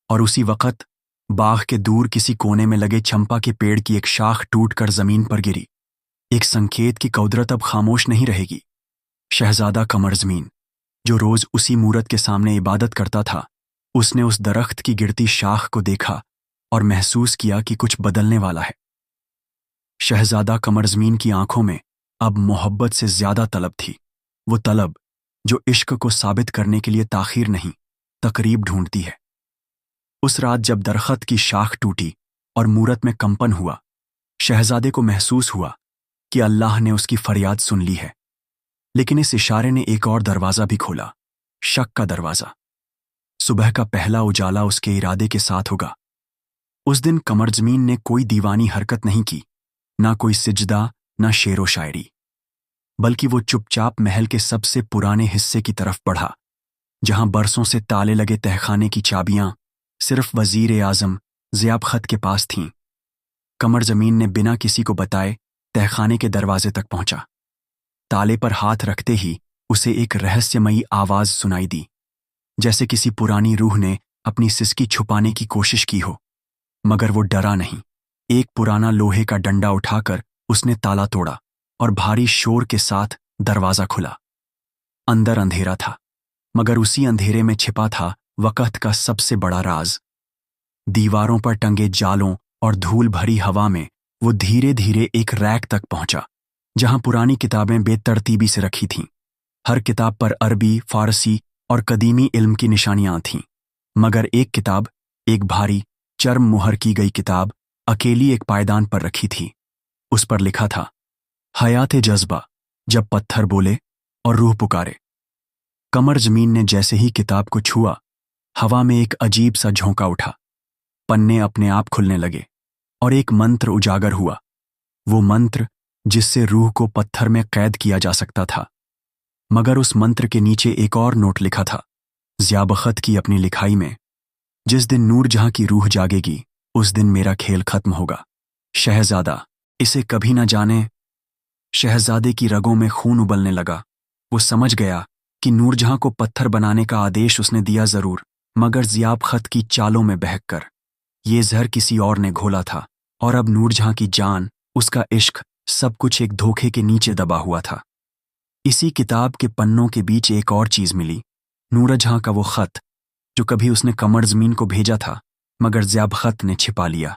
और उसी वक्त बाग के दूर किसी कोने में लगे चंपा के पेड़ की एक शाख टूटकर जमीन पर गिरी, एक संकेत कि कुदरत अब खामोश नहीं रहेगी। शहजादा कमरजमीन, जो रोज उसी मूरत के सामने इबादत करता था, उसने उस दरख्त की गिरती शाख को देखा और महसूस किया कि कुछ बदलने वाला है। शहजादा कमरजमीन की आंखों में अब मोहब्बत से ज्यादा तलब थी, वो तलब जो इश्क को साबित करने के लिए ताखीर नहीं, तकरीब ढूंढती है। उस रात जब दरख्त की शाख टूटी और मूरत में कंपन हुआ, शहजादे को महसूस हुआ कि अल्लाह ने उसकी फरियाद सुन ली है। लेकिन इस इशारे ने एक और दरवाजा भी खोला, शक का दरवाजा। सुबह का पहला उजाला उसके इरादे के साथ होगा। उस दिन कमरजमीन ने कोई दीवानी हरकत नहीं की, ना कोई सिजदा, ना शेरो शायरी, बल्कि वो चुपचाप महल के सबसे पुराने हिस्से की तरफ बढ़ा, जहां बरसों से ताले लगे तहखाने की चाबियां सिर्फ वजीर आजम ज़ियाबख्त के पास थीं। कमर जमीन ने बिना किसी को बताए तहखाने के दरवाजे तक पहुंचा। ताले पर हाथ रखते ही उसे एक रहस्यमयी आवाज सुनाई दी, जैसे किसी पुरानी रूह ने अपनी सिसकी छुपाने की कोशिश की हो। मगर वो डरा नहीं। एक पुराना लोहे का डंडा उठाकर उसने ताला तोड़ा और भारी शोर के साथ दरवाजा खुला। अंदर अंधेरा था, मगर उसी अंधेरे में छिपा था वक़्त का सबसे बड़ा राज। दीवारों पर टंगे जालों और धूल भरी हवा में वो धीरे धीरे एक रैक तक पहुंचा, जहां पुरानी किताबें बेतरतीबी से रखी थीं। हर किताब पर अरबी, फारसी और कदीमी इल्म की निशानियां थीं, मगर एक किताब, एक भारी चर्म मुहर की गई किताब, अकेली एक पायदान पर रखी थी। उस पर लिखा था, हयात जज्बा, जब पत्थर बोले और रूह पुकारे। कमर जमीन ने जैसे ही किताब को छुआ, हवा में एक अजीब सा झोंका उठा। पन्ने अपने आप खुलने लगे और एक मंत्र उजागर हुआ, वो मंत्र जिससे रूह को पत्थर में कैद किया जा सकता था। मगर उस मंत्र के नीचे एक और नोट लिखा था, ज़िया बख़त की अपनी लिखाई में, जिस दिन नूरजहां की रूह जागेगी उस दिन मेरा खेल खत्म होगा। शहजादा इसे कभी न जाने। शहजादे की रगों में खून उबलने लगा। वो समझ गया कि नूरजहां को पत्थर बनाने का आदेश उसने दिया जरूर, मगर ज़िया बख़त की चालों में बहक कर। ये जहर किसी और ने घोला था और अब नूरजहां की जान, उसका इश्क, सब कुछ एक धोखे के नीचे दबा हुआ था। इसी किताब के पन्नों के बीच एक और चीज मिली, नूरजहां का वो खत जो कभी उसने कमर जमीन को भेजा था, मगर ज़िया बख़त ने छिपा लिया।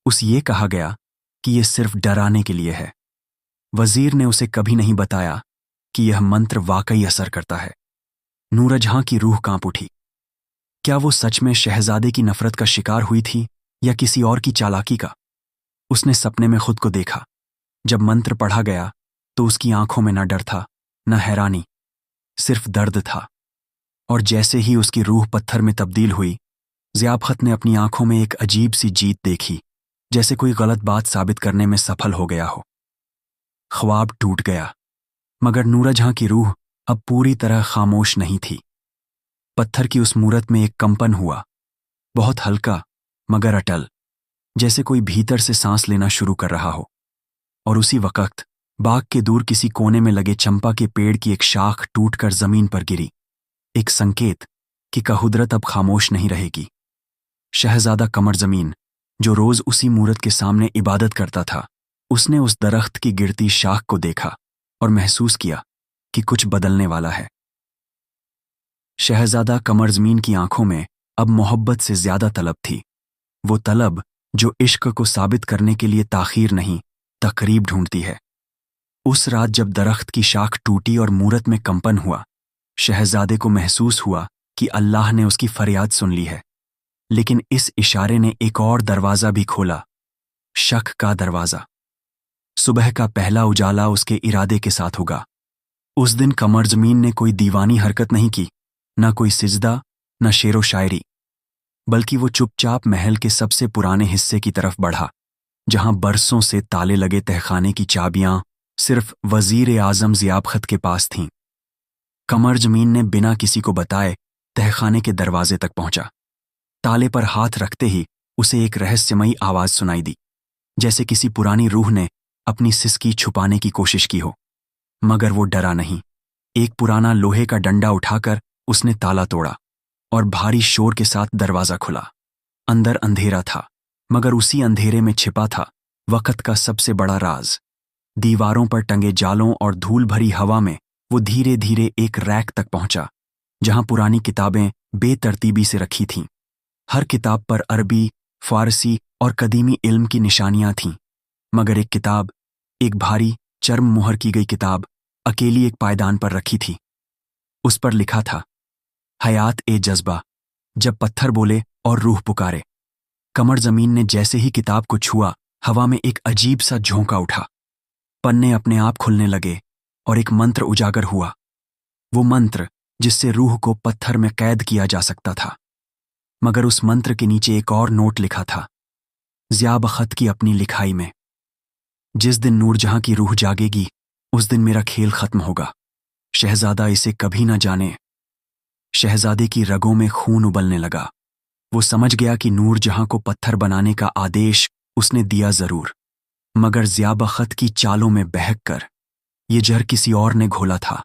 उस ये कहा गया कि यह सिर्फ डराने के लिए है। वजीर ने उसे कभी नहीं बताया कि यह मंत्र वाकई असर करता है। नूरजहां की रूह कांप उठी। क्या वो सच में शहजादे की नफरत का शिकार हुई थी या किसी और की चालाकी का? उसने सपने में खुद को देखा। जब मंत्र पढ़ा गया तो उसकी आंखों में न डर था, न हैरानी, सिर्फ दर्द था। और जैसे ही उसकी रूह पत्थर में तब्दील हुई, ज़िया बख़त ने अपनी आंखों में एक अजीब सी जीत देखी, जैसे कोई गलत बात साबित करने में सफल हो गया हो। ख्वाब टूट गया, मगर नूरजहां की रूह अब पूरी तरह खामोश नहीं थी। पत्थर की उस मूरत में एक कंपन हुआ, बहुत हल्का मगर अटल, जैसे कोई भीतर से सांस लेना शुरू कर रहा हो। और उसी वक्त बाग के दूर किसी कोने में लगे चंपा के पेड़ की एक शाख टूटकर जमीन पर गिरी, एक संकेत कि कहुदरत अब खामोश नहीं रहेगी। शहजादा कमर जमीन, जो रोज उसी मूरत के सामने इबादत करता था, उसने उस दरख्त की गिरती शाख को देखा और महसूस किया कि कुछ बदलने वाला है। शहजादा कमर जमीन की आंखों में अब मोहब्बत से ज्यादा तलब थी, वो तलब जो इश्क को साबित करने के लिए ताखीर नहीं, तकरीब ढूंढती है। उस रात जब दरख्त की शाख टूटी और मूरत में कंपन हुआ, शहजादे को महसूस हुआ कि अल्लाह ने उसकी फरियाद सुन ली है। लेकिन इस इशारे ने एक और दरवाजा भी खोला, शक का दरवाजा। सुबह का पहला उजाला उसके इरादे के साथ होगा। उस दिन कमर जमीन ने कोई दीवानी हरकत नहीं की, न कोई सिजदा, न शेरो शायरी, बल्कि वो चुपचाप महल के सबसे पुराने हिस्से की तरफ बढ़ा, जहां बरसों से ताले लगे तहखाने की चाबियां सिर्फ वजीर आजम ज़िया बख़त के पास थीं। कमर जमीन ने बिना किसी को बताए तहखाने के दरवाजे तक पहुंचा। ताले पर हाथ रखते ही उसे एक रहस्यमयी आवाज सुनाई दी, जैसे किसी पुरानी रूह ने अपनी सिसकी छुपाने की कोशिश की हो। मगर वो डरा नहीं। एक पुराना लोहे का डंडा उठाकर उसने ताला तोड़ा और भारी शोर के साथ दरवाजा खुला। अंदर अंधेरा था, मगर उसी अंधेरे में छिपा था वक्त का सबसे बड़ा राज। दीवारों पर टंगे जालों और धूल भरी हवा में वो धीरे धीरे एक रैक तक पहुंचा, जहां पुरानी किताबें बेतरतीबी से रखी थीं। हर किताब पर अरबी, फारसी और कदीमी इल्म की निशानियां थीं, मगर एक किताब, एक भारी चर्म मुहर की गई किताब, अकेली एक पायदान पर रखी थी। उस पर लिखा था, हयात ए जज्बा, जब पत्थर बोले और रूह पुकारे। कमर जमीन ने जैसे ही किताब को छुआ, हवा में एक अजीब सा झोंका उठा। पन्ने अपने आप खुलने लगे और एक मंत्र उजागर हुआ, वो मंत्र जिससे रूह को पत्थर में कैद किया जा सकता था। मगर उस मंत्र के नीचे एक और नोट लिखा था, ज़िया बख़त की अपनी लिखाई में, जिस दिन नूरजहां की रूह जागेगी उस दिन मेरा खेल खत्म होगा। शहजादा इसे कभी न जाने। शहजादे की रगों में खून उबलने लगा। वो समझ गया कि नूरजहां को पत्थर बनाने का आदेश उसने दिया जरूर, मगर ज़िया बख़त की चालों में बहक कर ये जहर किसी और ने घोला था।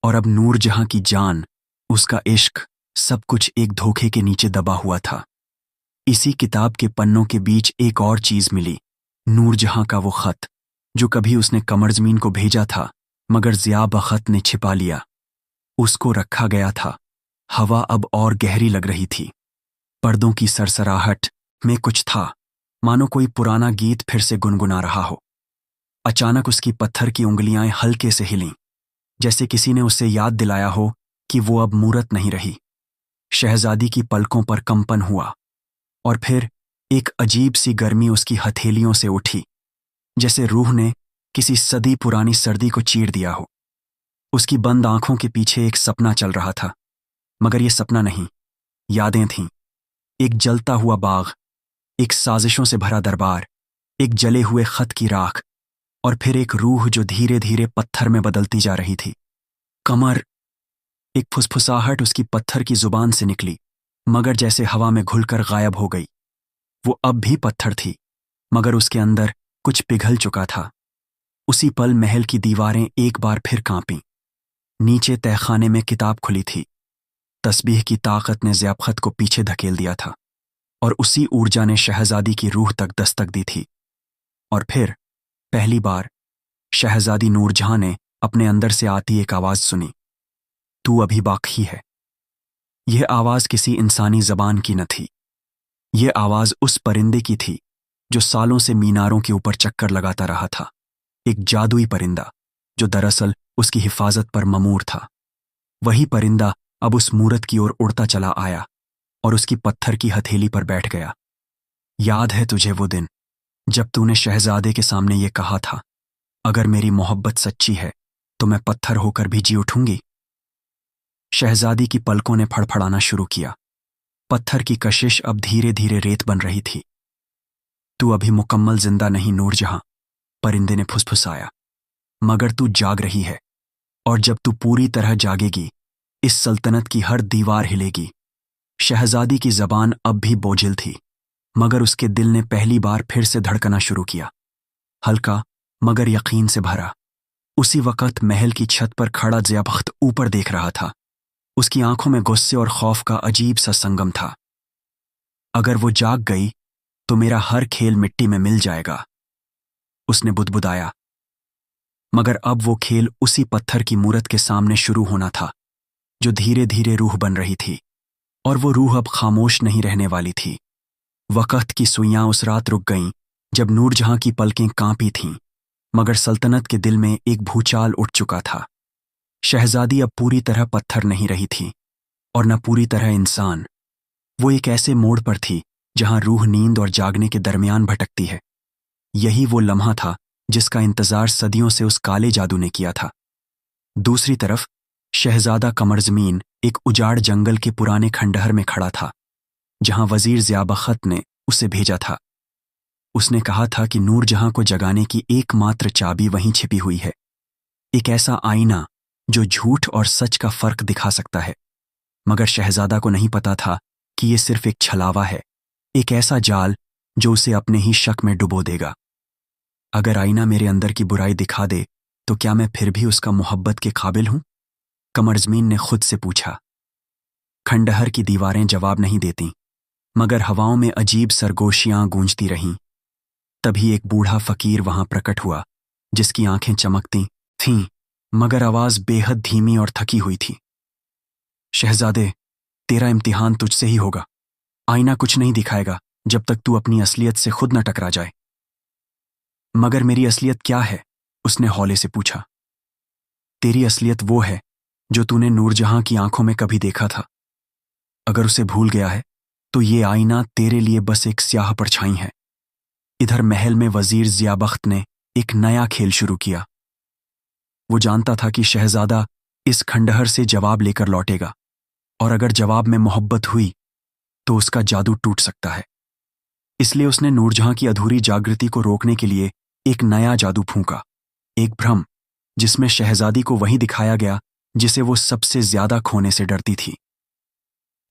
और अब नूरजहां की जान, उसका इश्क, सब कुछ एक धोखे के नीचे दबा हुआ था। इसी किताब के पन्नों के बीच एक और चीज मिली, नूरजहां का वो खत जो कभी उसने कमर जमीन को भेजा था, मगर ज़िया बख़त ने छिपा लिया। उसको रखा गया था। हवा अब और गहरी लग रही थी। पर्दों की सरसराहट में कुछ था, मानो कोई पुराना गीत फिर से गुनगुना रहा हो। अचानक उसकी पत्थर की उंगलियां हल्के से हिलीं, जैसे किसी ने उसे याद दिलाया हो कि वो अब मूरत नहीं रही। शहजादी की पलकों पर कंपन हुआ और फिर एक अजीब सी गर्मी उसकी हथेलियों से उठी, जैसे रूह ने किसी सदी पुरानी सर्दी को चीर दिया हो। उसकी बंद आंखों के पीछे एक सपना चल रहा था, मगर यह सपना नहीं, यादें थीं। एक जलता हुआ बाग, एक साजिशों से भरा दरबार, एक जले हुए खत की राख, और फिर एक रूह जो धीरे धीरे पत्थर में बदलती जा रही थी। कमर। एक फुसफुसाहट उसकी पत्थर की जुबान से निकली, मगर जैसे हवा में घुलकर गायब हो गई। वो अब भी पत्थर थी, मगर उसके अंदर कुछ पिघल चुका था। उसी पल महल की दीवारें एक बार फिर कांपीं। नीचे तहखाने में किताब खुली थी। तस्बीह की ताकत ने ज़ियाबख़त को पीछे धकेल दिया था, और उसी ऊर्जा ने शहजादी की रूह तक दस्तक दी थी। और फिर पहली बार शहजादी नूरजहां ने अपने अंदर से आती एक आवाज़ सुनी, तू अभी बाकी है। यह आवाज़ किसी इंसानी ज़बान की न थी। यह आवाज़ उस परिंदे की थी जो सालों से मीनारों के ऊपर चक्कर लगाता रहा था। एक जादुई परिंदा जो दरअसल उसकी हिफाजत पर ममूर था। वही परिंदा अब उस मूरत की ओर उड़ता चला आया और उसकी पत्थर की हथेली पर बैठ गया। याद है तुझे वो दिन जब तूने शहजादे के सामने ये कहा था, अगर मेरी मोहब्बत सच्ची है तो मैं पत्थर होकर भी जी उठूंगी। शहजादी की पलकों ने फड़फड़ाना शुरू किया। पत्थर की कशिश अब धीरे धीरे रेत बन रही थी। तू अभी मुकम्मल जिंदा नहीं नूरजहां, परिंदे ने फुसफुसाया, मगर तू जाग रही है, और जब तू पूरी तरह जागेगी इस सल्तनत की हर दीवार हिलेगी। शहजादी की जबान अब भी बोझिल थी, मगर उसके दिल ने पहली बार फिर से धड़कना शुरू किया, हल्का मगर यकीन से भरा। उसी वक्त महल की छत पर खड़ा ज़ियाबख़्त ऊपर देख रहा था। उसकी आंखों में गुस्से और खौफ का अजीब सा संगम था। अगर वो जाग गई तो मेरा हर खेल मिट्टी में मिल जाएगा, उसने बुदबुदाया। मगर अब वो खेल उसी पत्थर की मूरत के सामने शुरू होना था, जो धीरे धीरे रूह बन रही थी, और वो रूह अब खामोश नहीं रहने वाली थी। वक़्त की सुइयां उस रात रुक गईं जब नूरजहां की पलकें कांपी थीं, मगर सल्तनत के दिल में एक भूचाल उठ चुका था। शहजादी अब पूरी तरह पत्थर नहीं रही थी, और न पूरी तरह इंसान। वो एक ऐसे मोड़ पर थी जहां रूह नींद और जागने के दरमियान भटकती है। यही वो लम्हा था जिसका इंतजार सदियों से उस काले जादू ने किया था। दूसरी तरफ शहजादा कमरज़मीन एक उजाड़ जंगल के पुराने खंडहर में खड़ा था, जहां वजीर ज़ियाबख़्त ने उसे भेजा था। उसने कहा था कि नूरजहां को जगाने की एकमात्र चाबी वहीं छिपी हुई है, एक ऐसा आईना जो झूठ और सच का फर्क दिखा सकता है। मगर शहजादा को नहीं पता था कि यह सिर्फ एक छलावा है, एक ऐसा जाल जो उसे अपने ही शक में डुबो देगा। अगर आईना मेरे अंदर की बुराई दिखा दे तो क्या मैं फिर भी उसका मोहब्बत के काबिल हूं? कमरज़मीन ने खुद से पूछा। खंडहर की दीवारें जवाब नहीं देतीं, मगर हवाओं में अजीब सरगोशियां गूंजती रहीं। तभी एक बूढ़ा फकीर वहां प्रकट हुआ, जिसकी आंखें चमकती थीं, मगर आवाज बेहद धीमी और थकी हुई थी। शहजादे, तेरा इम्तिहान तुझसे ही होगा। आईना कुछ नहीं दिखाएगा जब तक तू अपनी असलियत से खुद न टकरा जाए। मगर मेरी असलियत क्या है? उसने हौले से पूछा। तेरी असलियत वो है जो तूने नूरजहां की आंखों में कभी देखा था। अगर उसे भूल गया है तो ये आईना तेरे लिए बस एक स्याह परछाई है। इधर महल में वजीर ज़ियाबख़्त ने एक नया खेल शुरू किया। वो जानता था कि शहजादा इस खंडहर से जवाब लेकर लौटेगा, और अगर जवाब में मोहब्बत हुई तो उसका जादू टूट सकता है। इसलिए उसने नूरजहां की अधूरी जागृति को रोकने के लिए एक नया जादू फूंका, एक भ्रम जिसमें शहजादी को वही दिखाया गया जिसे वो सबसे ज्यादा खोने से डरती थी।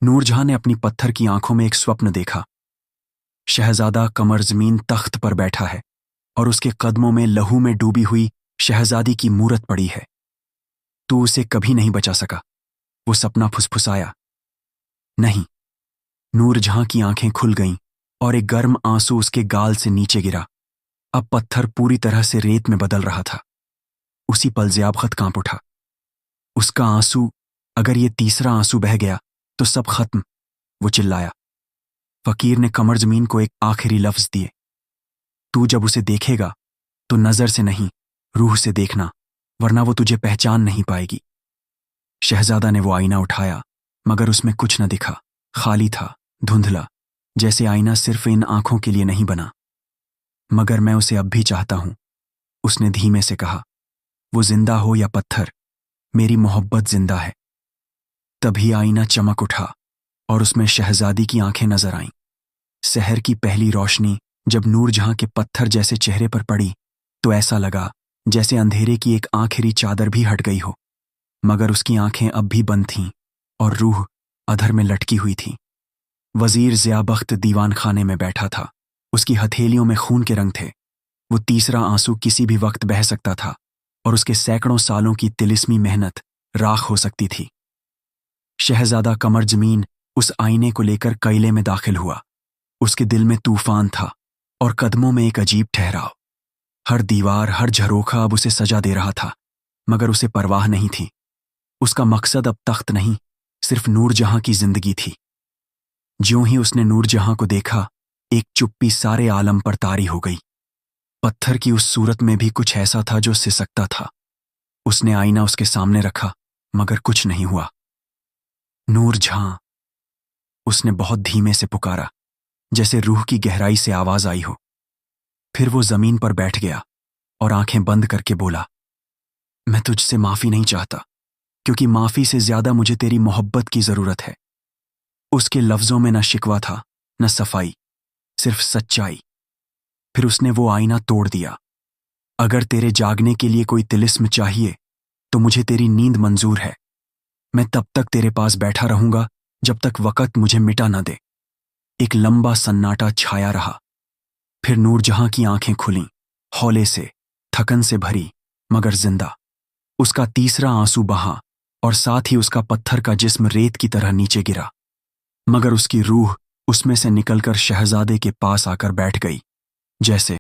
नूरजहां ने अपनी पत्थर की आंखों में एक स्वप्न देखा। शहजादा कमरज़मीन तख्त पर बैठा है और उसके कदमों में लहू में डूबी हुई शहजादी की मूरत पड़ी है। तू उसे कभी नहीं बचा सका, वो सपना फुसफुसाया। नहीं। नूरजहां की आंखें खुल गईं और एक गर्म आंसू उसके गाल से नीचे गिरा। अब पत्थर पूरी तरह से रेत में बदल रहा था। उसी पल ज़ियाबख़्त कांप उठा। उसका आंसू, अगर ये तीसरा आंसू बह गया तो सब खत्म, वो चिल्लाया। फकीर ने कमरज़मीन को एक आखिरी लफ्ज़ दिए। तू जब उसे देखेगा तो नज़र से नहीं, रूह से देखना, वरना वो तुझे पहचान नहीं पाएगी। शहजादा ने वो आईना उठाया, मगर उसमें कुछ न दिखा। खाली था, धुंधला, जैसे आईना सिर्फ इन आंखों के लिए नहीं बना। मगर मैं उसे अब भी चाहता हूं, उसने धीमे से कहा, वो जिंदा हो या पत्थर, मेरी मोहब्बत जिंदा है। तभी आईना चमक उठा और उसमें शहजादी की आंखें नजर आईं। सहर की पहली रोशनी जब नूरजहां के पत्थर जैसे चेहरे पर पड़ी तो ऐसा लगा जैसे अंधेरे की एक आखिरी चादर भी हट गई हो, मगर उसकी आंखें अब भी बंद थीं और रूह अधर में लटकी हुई थी। वजीर ज़ियाबख्त दीवान खाने में बैठा था। उसकी हथेलियों में खून के रंग थे। वो तीसरा आंसू किसी भी वक्त बह सकता था और उसके सैकड़ों सालों की तिलिस्मी मेहनत राख हो सकती थी। शहजादा कमर जमीन उस आईने को लेकर कैले में दाखिल हुआ। उसके दिल में तूफान था और कदमों में एक अजीब ठहराव। हर दीवार, हर झरोखा अब उसे सजा दे रहा था, मगर उसे परवाह नहीं थी। उसका मकसद अब तख्त नहीं, सिर्फ नूरजहां की जिंदगी थी। ज्यों ही उसने नूरजहां को देखा, एक चुप्पी सारे आलम पर तारी हो गई। पत्थर की उस सूरत में भी कुछ ऐसा था जो सिसकता था। उसने आईना उसके सामने रखा, मगर कुछ नहीं हुआ। नूरजहां, उसने बहुत धीमे से पुकारा, जैसे रूह की गहराई से आवाज आई हो। फिर वो जमीन पर बैठ गया और आंखें बंद करके बोला, मैं तुझसे माफी नहीं चाहता, क्योंकि माफी से ज्यादा मुझे तेरी मोहब्बत की जरूरत है। उसके लफ्जों में न शिकवा था, न सफाई, सिर्फ सच्चाई। फिर उसने वो आईना तोड़ दिया। अगर तेरे जागने के लिए कोई तिलिस्म चाहिए तो मुझे तेरी नींद मंजूर है। मैं तब तक तेरे पास बैठा रहूंगा जब तक वक़्त मुझे मिटा न दे। एक लंबा सन्नाटा छाया रहा। फिर नूरजहां की आंखें खुलीं, हौले से, थकन से भरी, मगर जिंदा। उसका तीसरा आंसू बहा और साथ ही उसका पत्थर का जिस्म रेत की तरह नीचे गिरा, मगर उसकी रूह उसमें से निकलकर शहजादे के पास आकर बैठ गई, जैसे